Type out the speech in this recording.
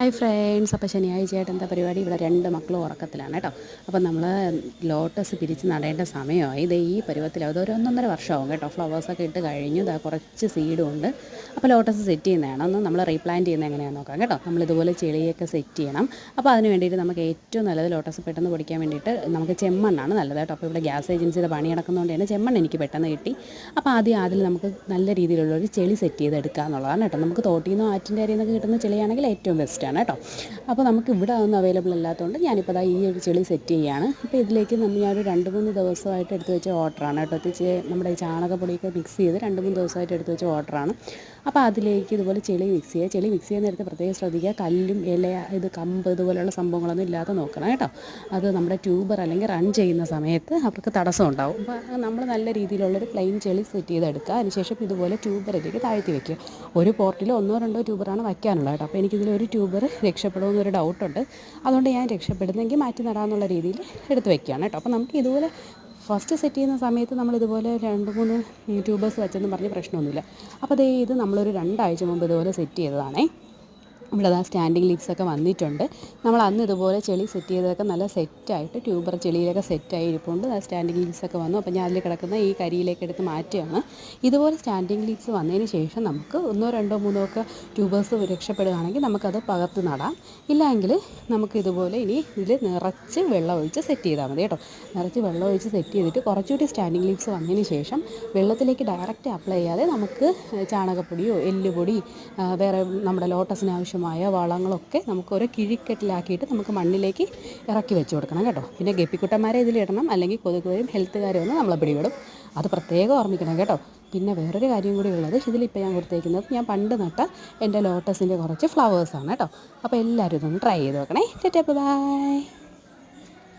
Hi friends, അപ്പോൾ ശനിയാഴ്ചയായിട്ട് എന്താ പരിപാടി? ഇവിടെ രണ്ട് മക്കളും ഉറക്കത്തിലാണ് കേട്ടോ. അപ്പോൾ നമ്മൾ ലോട്ടസ് പിരിച്ച് നടേണ്ട സമയമായി. ഇത് ഈ പരുവത്തിലാവും. ഇതൊരു 1.5 വർഷമാവും കേട്ടോ. ഫ്ലവേഴ്സൊക്കെ ഇട്ട് കഴിഞ്ഞു. ഇതാ കുറച്ച് സീഡും ഉണ്ട്. അപ്പോൾ ലോട്ടസ് സെറ്റ് ചെയ്യുന്നതാണ്. ഒന്ന് നമ്മൾ റീപ്ലാന്റ് ചെയ്യുന്നത് എങ്ങനെയാണെന്ന് നോക്കാം കേട്ടോ. നമ്മളിതുപോലെ ചെളിയൊക്കെ സെറ്റ് ചെയ്യണം. അപ്പോൾ അതിന് വേണ്ടിയിട്ട് നമുക്ക് ഏറ്റവും നല്ലത് ലോട്ടസ് പെട്ടെന്ന് പൊടിക്കാൻ വേണ്ടിയിട്ട് നമുക്ക് ചെമ്മണ്ണാണ് നല്ലത് കേട്ടോ. അപ്പോൾ ഇവിടെ ഗ്യാസ് ഏജൻസിയുടെ പണി നടക്കുന്നതുകൊണ്ട് തന്നെ ചെമ്മണ്ണ് എനിക്ക് പെട്ടെന്ന് കിട്ടി. അപ്പോൾ അതിൽ നമുക്ക് നല്ല രീതിയിലുള്ളൊരു ചെളി സെറ്റ് ചെയ്തെടുക്കുക എന്നുള്ളതാണ് കേട്ടോ. നമുക്ക് തോട്ടിൽ നിന്നോ ആറ്റിൻ്റെ അരിയിൽ നിന്നൊക്കെ കിട്ടുന്ന ചെളിയാണെങ്കിൽ ഏറ്റവും ബെസ്റ്റാണ് കേട്ടോ. അപ്പോൾ നമുക്ക് ഇവിടെ അതൊന്നും അവൈലബിൾ അല്ലാത്തതുകൊണ്ട് ഞാനിപ്പോൾ ഈ ഒരു ചെളി സെറ്റ് ചെയ്യുകയാണ്. ഇപ്പോൾ ഇതിലേക്ക് ഞാനൊരു 2-3 ദിവസമായിട്ട് എടുത്ത് വെച്ച വാട്ടറാണ് കേട്ടോ. നമ്മുടെ ഈ ചാണകപ്പൊടിയൊക്കെ മിക്സ് ചെയ്ത് 2-3 ദിവസമായിട്ട് എടുത്ത് വെച്ച വാട്ടറാണ്. അപ്പോൾ അതിലേക്ക് ഇതുപോലെ ചെളി മിക്സ് ചെയ്യുക നേരത്തെ പ്രത്യേകം ശ്രദ്ധിക്കുക. കല്ലും കമ്പ് ഇതുപോലെയുള്ള സംഭവങ്ങളൊന്നും ഇല്ലാതെ നോക്കണം കേട്ടോ. അത് നമ്മുടെ ട്യൂബർ അല്ലെങ്കിൽ റൺ ചെയ്യുന്ന സമയത്ത് അവർക്ക് തടസ്സം ഉണ്ടാവും. അപ്പോൾ നമ്മൾ നല്ല രീതിയിലുള്ളൊരു പ്ലെയിൻ ചെളി സെറ്റ് ചെയ്തെടുക്കുക. അതിനുശേഷം ഇതുപോലെ ട്യൂബറിലേക്ക് താഴ്ത്തി വയ്ക്കുക. ഒരു പോർട്ടിൽ 1-2 ട്യൂബറാണ് വയ്ക്കാനുള്ളത് കേട്ടോ. അപ്പോൾ എനിക്കിതിലൊരു ട്യൂബർ രക്ഷപ്പെടുമെന്നൊരു ഡൗട്ടുണ്ട്. അതുകൊണ്ട് ഞാൻ രക്ഷപ്പെടുന്നെങ്കിൽ മാറ്റി നടാമെന്നുള്ള രീതിയിൽ എടുത്ത് വയ്ക്കുകയാണ് കേട്ടോ. അപ്പോൾ നമുക്ക് ഇതുപോലെ ഫസ്റ്റ് സെറ്റ് ചെയ്യുന്ന സമയത്ത് നമ്മളിതുപോലെ 2-3 ട്യൂബേഴ്സ് വെച്ചെന്ന് പറഞ്ഞ് പ്രശ്നമൊന്നുമില്ല. അപ്പോൾ ഇത് നമ്മളൊരു 2 ആഴ്ച മുമ്പ് ഇതുപോലെ സെറ്റ് ചെയ്തതാണേ. ഇവിടെ സ്റ്റാൻഡിങ് ലീവ്സൊക്കെ വന്നിട്ടുണ്ട്. നമ്മൾ അന്ന് ഇതുപോലെ ചെളി സെറ്റ് ചെയ്തതൊക്കെ നല്ല സെറ്റായിട്ട് ട്യൂബർ ചെളിയിലൊക്കെ സെറ്റായി ഇരിപ്പുണ്ട്. സ്റ്റാൻഡിങ് ലീവ്സൊക്കെ വന്നു. അപ്പോൾ ഞാൻ അതിൽ കിടക്കുന്ന ഈ കരിയിലേക്ക് എടുത്ത് മാറ്റുകയാണ്. ഇതുപോലെ സ്റ്റാൻഡിങ് ലീവ്സ് വന്നതിന് ശേഷം നമുക്ക് 1-2-3 ഒക്കെ ട്യൂബേഴ്സ് രക്ഷപ്പെടുകയാണെങ്കിൽ നമുക്കത് പകർത്ത് നടാം. ഇല്ലെങ്കിൽ നമുക്ക് ഇതുപോലെ ഇനി ഇതിൽ നിറച്ച് വെള്ളം ഒഴിച്ച് സെറ്റ് ചെയ്താൽ മതി കേട്ടോ. നിറച്ച് വെള്ളം ഒഴിച്ച് സെറ്റ് ചെയ്തിട്ട് കുറച്ചുകൂടി സ്റ്റാൻഡിങ് ലീവ്സ് വന്നതിന് ശേഷം വെള്ളത്തിലേക്ക് ഡയറക്റ്റ് അപ്ലൈ ചെയ്യാതെ നമുക്ക് ചാണകപ്പൊടിയോ എല്ലുപൊടി വേറെ നമ്മുടെ ലോട്ടസിന് ആവശ്യമായ വളങ്ങളൊക്കെ നമുക്ക് ഓരോ കിഴിക്കെട്ടിലാക്കിയിട്ട് നമുക്ക് മണ്ണിലേക്ക് ഇറക്കി വെച്ച് കൊടുക്കണം കേട്ടോ. പിന്നെ ഗപ്പിക്കുട്ടന്മാരെ ഇതിലിടണം, അല്ലെങ്കിൽ കൊതുകുവരും ഹെൽത്തുകാരും ഒന്ന് നമ്മളെ പിടിപെടും. അത് പ്രത്യേകം ഓർമ്മിക്കണം കേട്ടോ. പിന്നെ വേറൊരു കാര്യം കൂടി ഉള്ളത്, ഇതിലിപ്പോൾ ഞാൻ കൊടുത്തേക്കുന്നത് ഞാൻ പണ്ട് നട്ട എൻ്റെ ലോട്ടസിൻ്റെ കുറച്ച് ഫ്ലവേഴ്സാണ് കേട്ടോ. അപ്പോൾ എല്ലാവരും ഇതൊന്ന് ട്രൈ ചെയ്ത് നോക്കണേ. ബൈ.